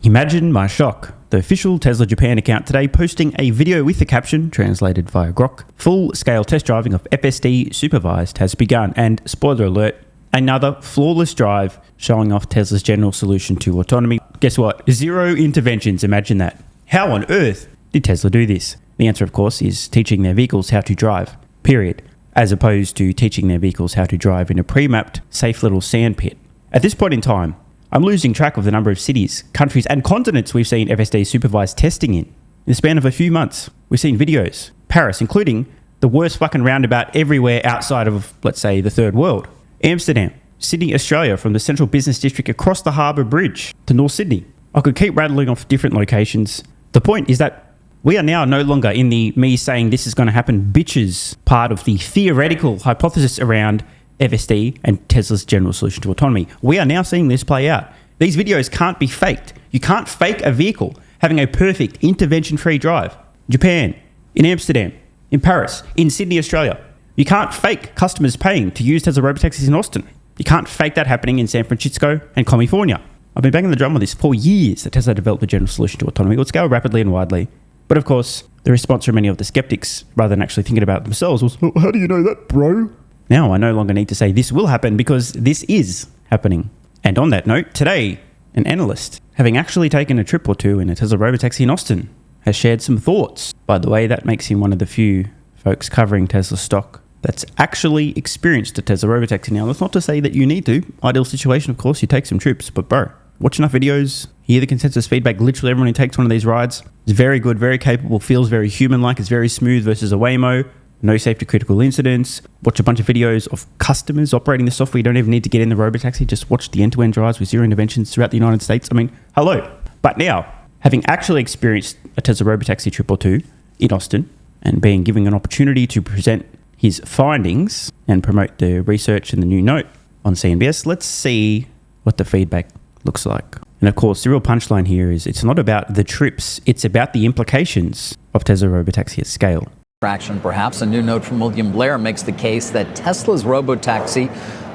Imagine my shock. The official Tesla Japan account today posting a video with the caption, translated via Grok, full-scale test driving of FSD supervised has begun, and spoiler alert, another flawless drive showing off Tesla's general solution to autonomy. Guess what? 0 interventions, imagine that. How on earth did Tesla do this? The answer, of course, is teaching their vehicles how to drive, period, as opposed to teaching their vehicles how to drive in a pre-mapped, safe little sandpit. At this point in time, I'm losing track of the number of cities, countries, and continents we've seen FSD supervised testing in. In the span of a few months, we've seen videos. Paris, including the worst fucking roundabout everywhere outside of, let's say, the third world. Amsterdam, Sydney, Australia, from the central business district across the Harbour Bridge to North Sydney. I could keep rattling off different locations. The point is that we are now no longer in the me saying this is going to happen bitches part of the theoretical hypothesis around FSD and Tesla's general solution to autonomy. We are now seeing this play out. These videos can't be faked. You can't fake a vehicle having a perfect intervention-free drive. Japan, in Amsterdam, in Paris, in Sydney, Australia. You can't fake customers paying to use Tesla Robotaxis in Austin. You can't fake that happening in San Francisco and California. I've been banging the drum on this for years that Tesla developed a general solution to autonomy. It would scale rapidly and widely. But of course, the response from many of the skeptics, rather than actually thinking about it themselves, was, oh, how do you know that, bro? Now I no longer need to say this will happen because this is happening. And on that note, today, an analyst, having actually taken a trip or two in a Tesla Robotaxi in Austin, has shared some thoughts. By the way, that makes him one of the few folks covering Tesla stock that's actually experienced a Tesla Robotaxi. Now, that's not to say that you need to. Ideal situation, of course, you take some trips. But bro, watch enough videos, hear the consensus feedback. Literally everyone who takes one of these rides is very good, very capable, feels very human-like. It's very smooth versus a Waymo. No safety critical incidents. Watch a bunch of videos of customers operating the software. You don't even need to get in the Robotaxi. Just watch the end-to-end drives with 0 interventions throughout the United States. I mean, hello. But now, having actually experienced a Tesla Robotaxi trip or two in Austin and being given an opportunity to present his findings and promote the research and the new note on CNBS, let's see what the feedback looks like. And of course, the real punchline here is it's not about the trips. It's about the implications of Tesla Robotaxi at scale. Traction, perhaps. A new note from William Blair makes the case that Tesla's Robotaxi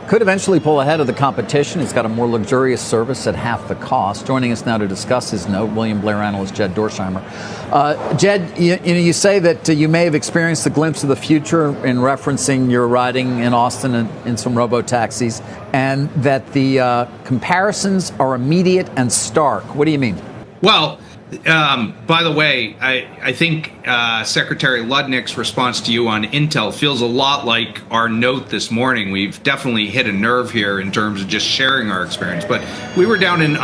could eventually pull ahead of the competition. It's got a more luxurious service at half the cost. Joining us now to discuss his note, William Blair analyst Jed Dorsheimer. Jed, you say that you may have experienced a glimpse of the future in referencing your riding in Austin in some Robotaxis, and that the comparisons are immediate and stark. What do you mean? Well, by the way, I think Secretary Ludnick's response to you on Intel feels a lot like our note this morning. We've definitely hit a nerve here in terms of just sharing our experience. But we were down in...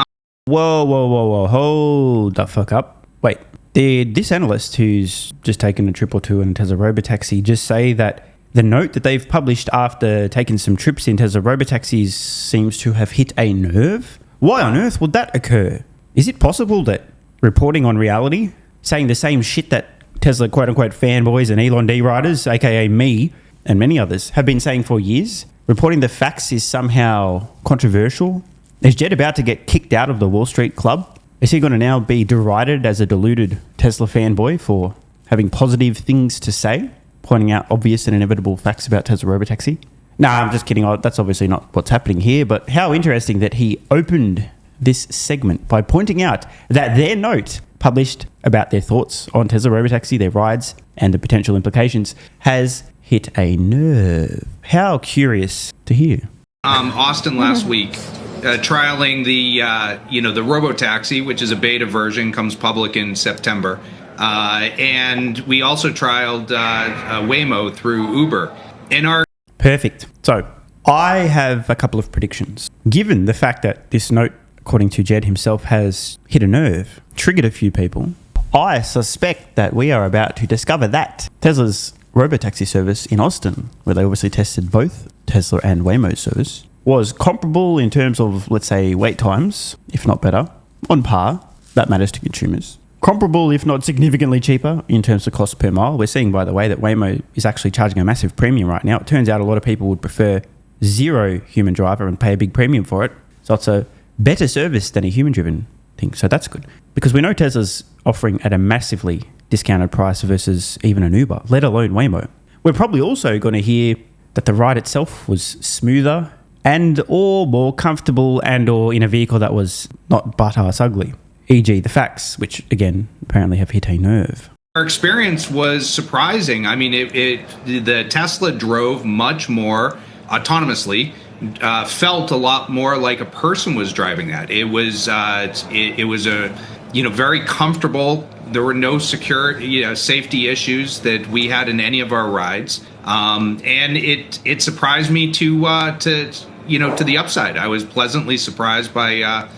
Whoa. Hold the fuck up. Wait, did this analyst who's just taken a trip or two in Tesla Robotaxi just say that the note that they've published after taking some trips in Tesla Robotaxis seems to have hit a nerve? Why on earth would that occur? Is it possible that reporting on reality, saying the same shit that Tesla quote-unquote fanboys and Elon D riders, aka me and many others, have been saying for years, reporting the facts is somehow controversial? Is Jed about to get kicked out of the Wall Street Club? Is he going to now be derided as a deluded Tesla fanboy for having positive things to say, pointing out obvious and inevitable facts about Tesla Robotaxi? Nah, I'm just kidding. That's obviously not what's happening here, but how interesting that he opened this segment by pointing out that their note published about their thoughts on Tesla Robotaxi, their rides, and the potential implications has hit a nerve. How curious to hear. Austin last week, trialing the Robotaxi, which is a beta version, comes public in September. And we also trialed Waymo through Uber. Perfect. So I have a couple of predictions. Given the fact that this note, according to Jed himself, has hit a nerve, triggered a few people, I suspect that we are about to discover that Tesla's Robotaxi service in Austin, where they obviously tested both Tesla and Waymo's service, was comparable in terms of, let's say, wait times, if not better, on par. That matters to consumers. Comparable, if not significantly cheaper, in terms of cost per mile. We're seeing, by the way, that Waymo is actually charging a massive premium right now. It turns out a lot of people would prefer 0 human driver and pay a big premium for it. So it's a better service than a human-driven thing. So that's good. Because we know Tesla's offering at a massively discounted price versus even an Uber, let alone Waymo. We're probably also going to hear that the ride itself was smoother and or more comfortable and or in a vehicle that was not butt-ass ugly. e.g. the facts, which again apparently have hit a nerve. Our experience was surprising. I mean, the Tesla drove much more autonomously, felt a lot more like a person was driving that. It was a very comfortable. There were no safety issues that we had in any of our rides, and it surprised me to the upside. I was pleasantly surprised by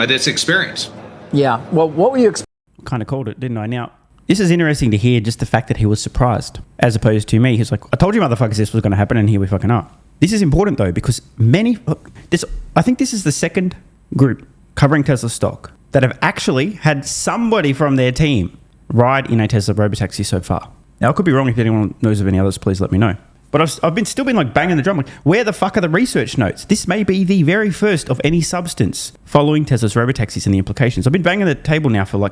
this experience. Yeah. Well, what were you expecting? Kind of called it, didn't I? Now, this is interesting to hear, just the fact that he was surprised, as opposed to me, who's like, I told you motherfuckers this was going to happen, and here we fucking are. This is important, though, because I think this is the second group covering Tesla stock that have actually had somebody from their team ride in a Tesla Robotaxi so far. Now, I could be wrong. If anyone knows of any others, please let me know. But I've still been like banging the drum, like, where the fuck are the research notes? This may be the very first of any substance following Tesla's Robotaxis and the implications. I've been banging the table now for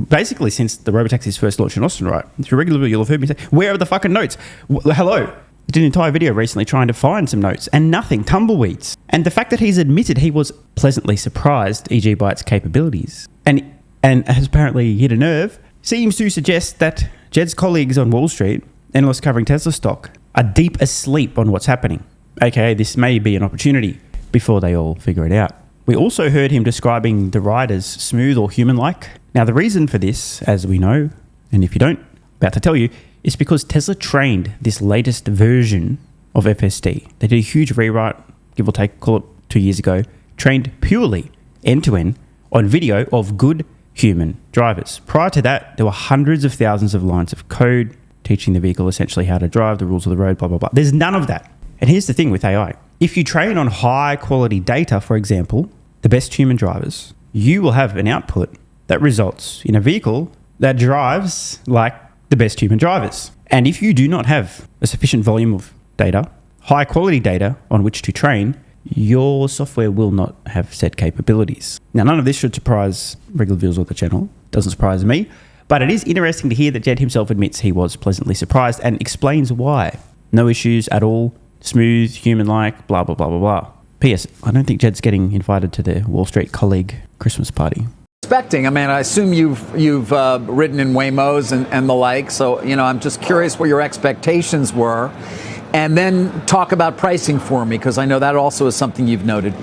basically since the Robotaxis first launched in Austin, right? If you're regular, you'll have heard me say, where are the fucking notes? Hello. I did an entire video recently trying to find some notes and nothing, tumbleweeds. And the fact that he's admitted he was pleasantly surprised, e.g. by its capabilities, and has apparently hit a nerve, seems to suggest that Jed's colleagues on Wall Street, analysts covering Tesla stock, are deep asleep on what's happening. AKA, this may be an opportunity before they all figure it out. We also heard him describing the ride as smooth or human-like. Now, the reason for this, as we know, and if you don't, about to tell you, is because Tesla trained this latest version of FSD. They did a huge rewrite, give or take, call it 2 years ago, trained purely end-to-end on video of good human drivers. Prior to that, there were hundreds of thousands of lines of code teaching the vehicle essentially how to drive, the rules of the road, blah, blah, blah. There's none of that. And here's the thing with AI. If you train on high-quality data, for example, the best human drivers, you will have an output that results in a vehicle that drives like the best human drivers. And if you do not have a sufficient volume of data, high quality data on which to train, your software will not have said capabilities. Now, none of this should surprise regular viewers of the channel. Doesn't surprise me. But it is interesting to hear that Jed himself admits he was pleasantly surprised and explains why. No issues at all, smooth, human-like, blah, blah, blah, blah, blah. P.S. I don't think Jed's getting invited to the Wall Street colleague Christmas party. Expecting? I mean, I assume you've ridden in Waymos and the like, so I'm just curious what your expectations were, and then talk about pricing for me, because I know that also is something you've noted.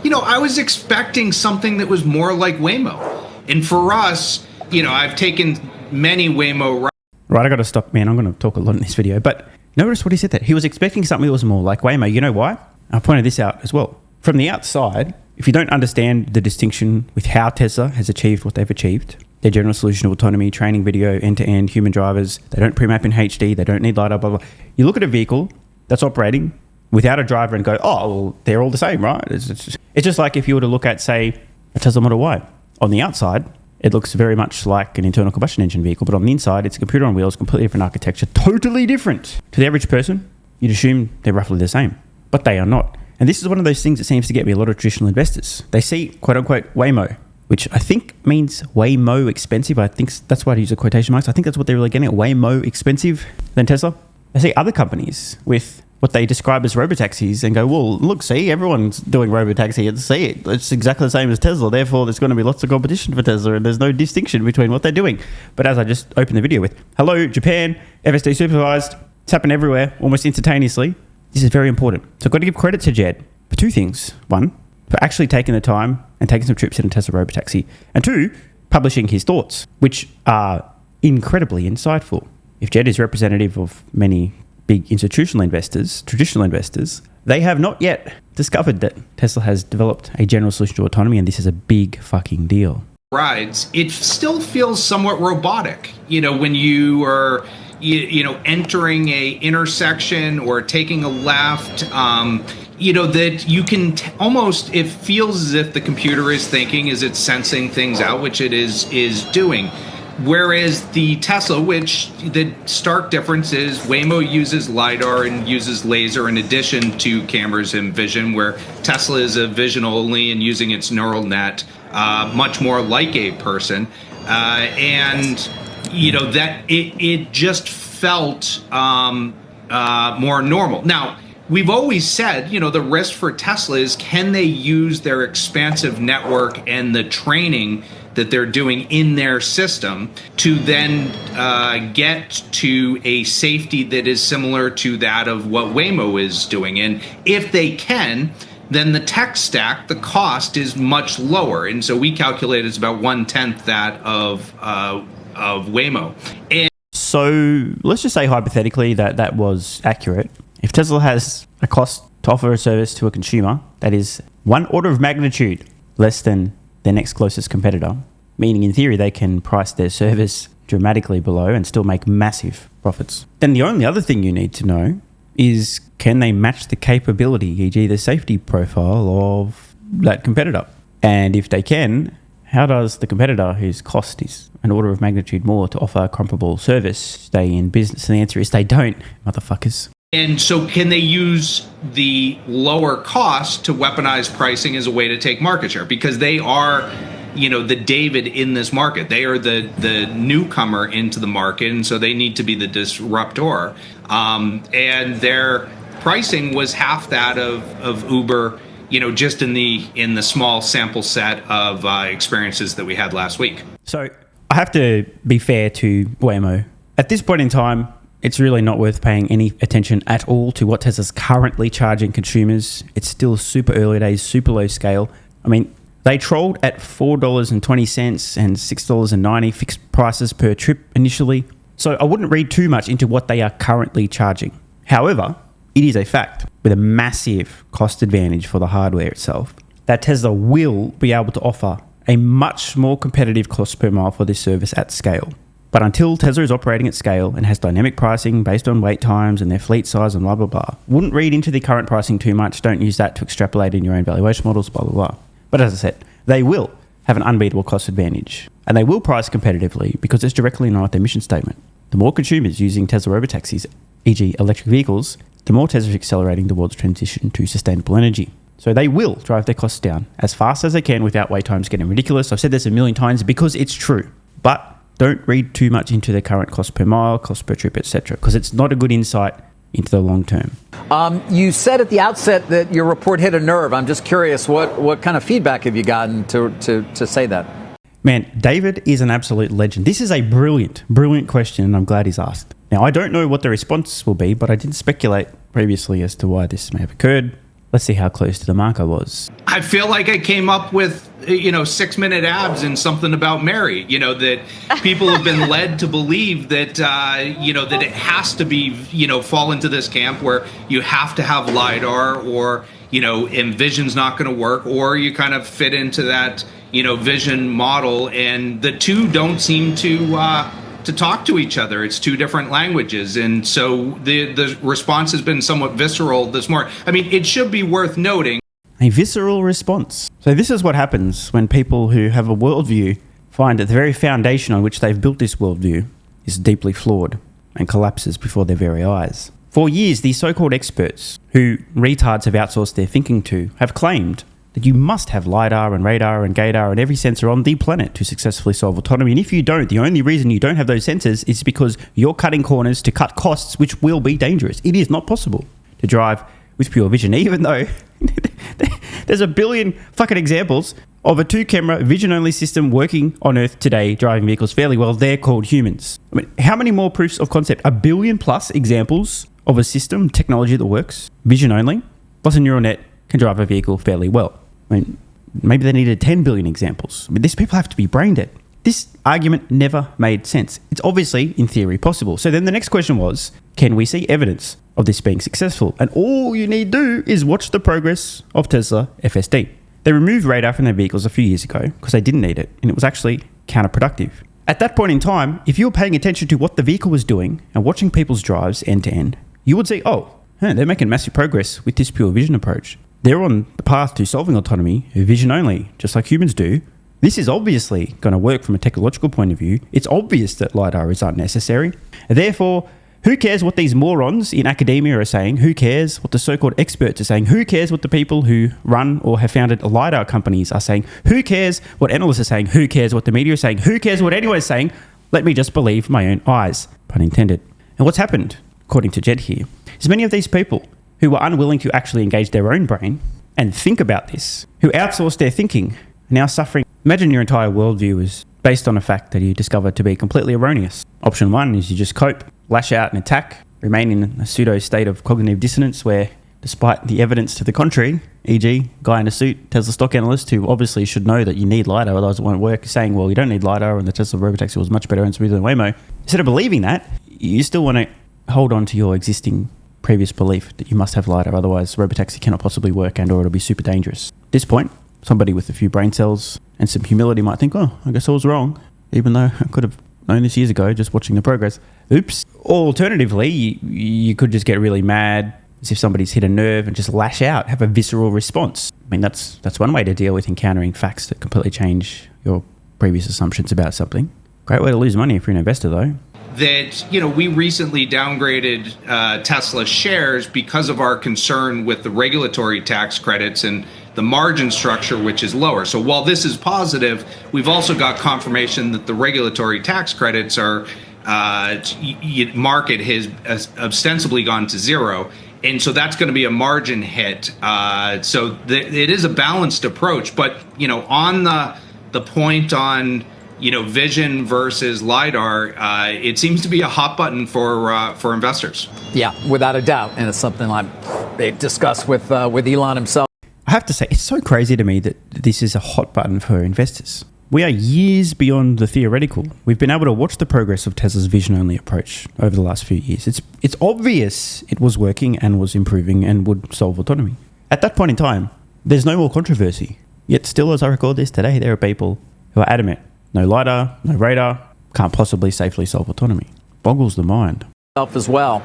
I was expecting something that was more like Waymo, and for us, I've taken many Waymo rides. Right, I got to stop, man. I'm going to talk a lot in this video, but notice what he said there. He was expecting something that was more like Waymo. You know why? I pointed this out as well. From the outside, if you don't understand the distinction with how Tesla has achieved what they've achieved, their general solution of autonomy, training video, end-to-end, human drivers, they don't pre-map in HD, they don't need LiDAR, blah, blah. You look at a vehicle that's operating without a driver and go, oh, well, they're all the same, right? It's just like if you were to look at, say, a Tesla Model Y. On the outside, it looks very much like an internal combustion engine vehicle, but on the inside, it's a computer on wheels, completely different architecture, totally different. To the average person, you'd assume they're roughly the same, but they are not. And this is one of those things that seems to get me a lot of traditional investors. They see, quote unquote, Waymo, which I think means way more expensive. I think that's why I use the quotation marks. I think that's what they're really getting at, way more expensive than Tesla. They see other companies with what they describe as robotaxis and go, well, look, see, everyone's doing robotaxi and see it. It's exactly the same as Tesla. Therefore, there's going to be lots of competition for Tesla and there's no distinction between what they're doing. But as I just opened the video with, hello, Japan, FSD supervised, it's happened everywhere, almost instantaneously. This is very important. So I've got to give credit to Jed for two things. One, for actually taking the time and taking some trips in a Tesla Robotaxi. And two, publishing his thoughts, which are incredibly insightful. If Jed is representative of many big institutional investors, traditional investors, they have not yet discovered that Tesla has developed a general solution to autonomy, and this is a big fucking deal. Rides, it still feels somewhat robotic. When you are entering a intersection or taking a left, that you can almost, it feels as if the computer is thinking, is it sensing things out, which it is doing. Whereas the Tesla, which the stark difference is Waymo uses LiDAR and uses laser in addition to cameras and vision, where Tesla is a vision only and using its neural net much more like a person. That it just felt more normal. Now, we've always said, the risk for Tesla is, can they use their expansive network and the training that they're doing in their system to then get to a safety that is similar to that of what Waymo is doing. And if they can, then the tech stack, the cost is much lower. And so we calculate it's about 1/10 that of Waymo. And So let's just say hypothetically that was accurate. If Tesla has a cost to offer a service to a consumer that is one order of magnitude less than their next closest competitor, meaning in theory they can price their service dramatically below and still make massive profits, then the only other thing you need to know is, can they match the capability, e.g. the safety profile of that competitor? And if they can, how does the competitor whose cost is an order of magnitude more to offer a comparable service stay in business? And the answer is they don't, motherfuckers. And so can they use the lower cost to weaponize pricing as a way to take market share? Because they are, the David in this market. They are the newcomer into the market, and so they need to be the disruptor. And their pricing was half that of Uber, just in the small sample set of experiences that we had last week. So I have to be fair to Waymo. At this point in time, it's really not worth paying any attention at all to what Tesla's currently charging consumers. It's still super early days, super low scale. I mean, they trolled at $4.20 and $6.90 fixed prices per trip initially. So I wouldn't read too much into what they are currently charging. However, it is a fact with a massive cost advantage for the hardware itself that Tesla will be able to offer a much more competitive cost per mile for this service at scale. But until Tesla is operating at scale and has dynamic pricing based on wait times and their fleet size and blah, blah, blah, wouldn't read into the current pricing too much. Don't use that to extrapolate in your own valuation models, blah, blah, blah. But as I said, they will have an unbeatable cost advantage, and they will price competitively because it's directly in line with their mission statement. The more consumers using Tesla Robotaxis, e.g. electric vehicles, the more Tesla is accelerating towards transition to sustainable energy. So they will drive their costs down as fast as they can without wait times getting ridiculous. I've said this a million times because it's true. But don't read too much into the current cost per mile, cost per trip, etc., because it's not a good insight into the long term. You said at the outset that your report hit a nerve. I'm just curious, what kind of feedback have you gotten to say that? Man, David is an absolute legend. This is a brilliant question, and I'm glad he's asked. Now, I don't know what the response will be, but I did speculate previously as to why this may have occurred. Let's see how close to the mark I was. I feel like I came up with, 6-minute abs and something about Mary, that people have been led to believe that, that it has to be, fall into this camp where you have to have LiDAR or, and vision's not going to work, or you kind of fit into that, vision model. And the two don't seem to talk to each other. It's two different languages. And so the response has been somewhat visceral this morning. I mean, it should be worth noting. A visceral response. So this is what happens when people who have a worldview find that the very foundation on which they've built this worldview is deeply flawed and collapses before their very eyes. For years, these so-called experts, who retards have outsourced their thinking to, have claimed that you must have LiDAR and radar and gaydar and every sensor on the planet to successfully solve autonomy. And if you don't, the only reason you don't have those sensors is because you're cutting corners to cut costs, which will be dangerous. It is not possible to drive with pure vision, even though there's a billion fucking examples of a 2-camera vision-only system working on Earth today, driving vehicles fairly well. They're called humans. I mean, how many more proofs of concept? 1 billion plus examples of a system, technology that works, vision only, plus a neural net can drive a vehicle fairly well. I mean, maybe they needed 10 billion examples. I mean, these people have to be brain dead. This argument never made sense. It's obviously, in theory, possible. So then the next question was, can we see evidence of this being successful? And all you need to do is watch the progress of Tesla FSD. They removed radar from their vehicles a few years ago because they didn't need it, and it was actually counterproductive. At that point in time, if you were paying attention to what the vehicle was doing and watching people's drives end to end, you would see, they're making massive progress with this pure vision approach. They're on the path to solving autonomy, vision only, just like humans do. This is obviously going to work from a technological point of view. It's obvious that LiDAR is unnecessary. Therefore, who cares what these morons in academia are saying? Who cares what the so-called experts are saying? Who cares what the people who run or have founded LiDAR companies are saying? Who cares what analysts are saying? Who cares what the media is saying? Who cares what anyone is saying? Let me just believe my own eyes, pun intended. And what's happened, according to Jed here, is many of these people who were unwilling to actually engage their own brain and think about this, who outsourced their thinking, are now suffering Imagine your entire worldview is based on a fact that you discover to be completely erroneous. Option 1 is you just cope, lash out and attack, remain in a pseudo state of cognitive dissonance where, despite the evidence to the contrary, e.g. guy in a suit, Tesla stock analyst who obviously should know that you need LiDAR, otherwise it won't work, saying, well, you don't need LiDAR and the Tesla Robotaxi was much better and smoother than Waymo. Instead of believing that, you still want to hold on to your existing previous belief that you must have LiDAR, otherwise Robotaxi cannot possibly work and or it'll be super dangerous. At this point, somebody with a few brain cells and some humility might think, oh, I guess I was wrong, even though I could have known this years ago just watching the progress. Oops. Alternatively, you could just get really mad as if somebody's hit a nerve and just lash out, have a visceral response. I mean, that's one way to deal with encountering facts that completely change your previous assumptions about something. Great way to lose money if you're an investor, though. That, we recently downgraded Tesla shares because of our concern with the regulatory tax credits and the margin structure, which is lower. So while this is positive, we've also got confirmation that the regulatory tax credits are market has ostensibly gone to zero. And so that's going to be a margin hit. It is a balanced approach. But, on the point on, vision versus LiDAR, it seems to be a hot button for investors. Yeah, without a doubt. And it's something they've discussed with Elon himself. I have to say, it's so crazy to me that this is a hot button for investors. We are years beyond the theoretical. We've been able to watch the progress of Tesla's vision-only approach over the last few years. It's obvious it was working and was improving and would solve autonomy. At that point in time, there's no more controversy. Yet still, as I record this today, there are people who are adamant. No LiDAR, no radar, can't possibly safely solve autonomy. Boggles the mind. As well.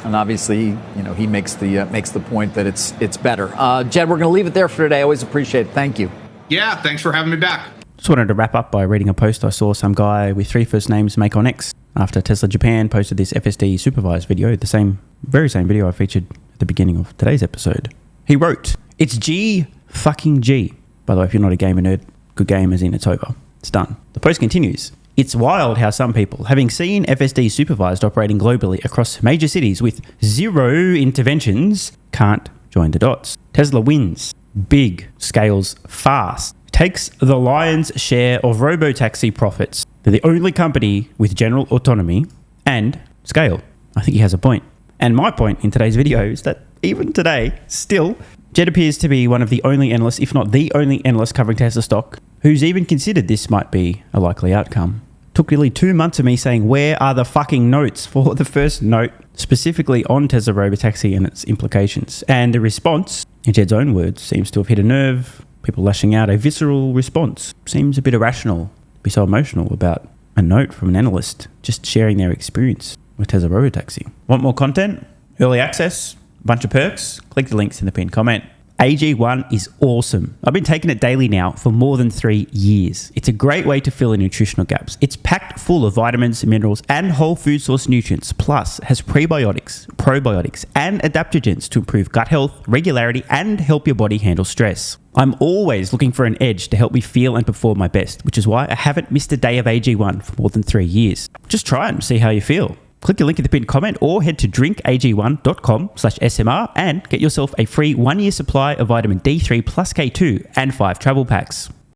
And obviously, he makes the point that it's better. Jed, we're going to leave it there for today. I always appreciate it. Thank you. Yeah, thanks for having me back. Just wanted to wrap up by reading a post I saw some guy with 3 first names make on X after Tesla Japan posted this FSD supervised video, the very same video I featured at the beginning of today's episode. He wrote, "It's G fucking G." By the way, if you're not a gamer nerd, good game as in it's over. It's done. The post continues. "It's wild how some people, having seen FSD supervised operating globally across major cities with 0 interventions, can't join the dots. Tesla wins. Big. Scales fast. Takes the lion's share of Robotaxi profits. They're the only company with general autonomy and scale." I think he has a point. And my point in today's video is that even today, still, Jed appears to be one of the only analysts, if not the only analyst covering Tesla stock, who's even considered this might be a likely outcome. Took nearly 2 months of me saying, where are the fucking notes for the first note specifically on Tesla Robotaxi and its implications? And the response, in Jed's own words, seems to have hit a nerve. People lashing out, a visceral response. Seems a bit irrational to be so emotional about a note from an analyst just sharing their experience with Tesla Robotaxi. Want more content? Early access? A bunch of perks? Click the links in the pinned comment. AG1 is awesome. I've been taking it daily now for more than 3 years. It's a great way to fill in nutritional gaps. It's packed full of vitamins, minerals, and whole food source nutrients, plus has prebiotics, probiotics, and adaptogens to improve gut health, regularity, and help your body handle stress. I'm always looking for an edge to help me feel and perform my best, which is why I haven't missed a day of AG1 for more than 3 years. Just try it and see how you feel. Click the link in the pinned comment or head to drinkag1.com/SMR and get yourself a free 1-year supply of vitamin D3 plus K2 and 5 travel packs.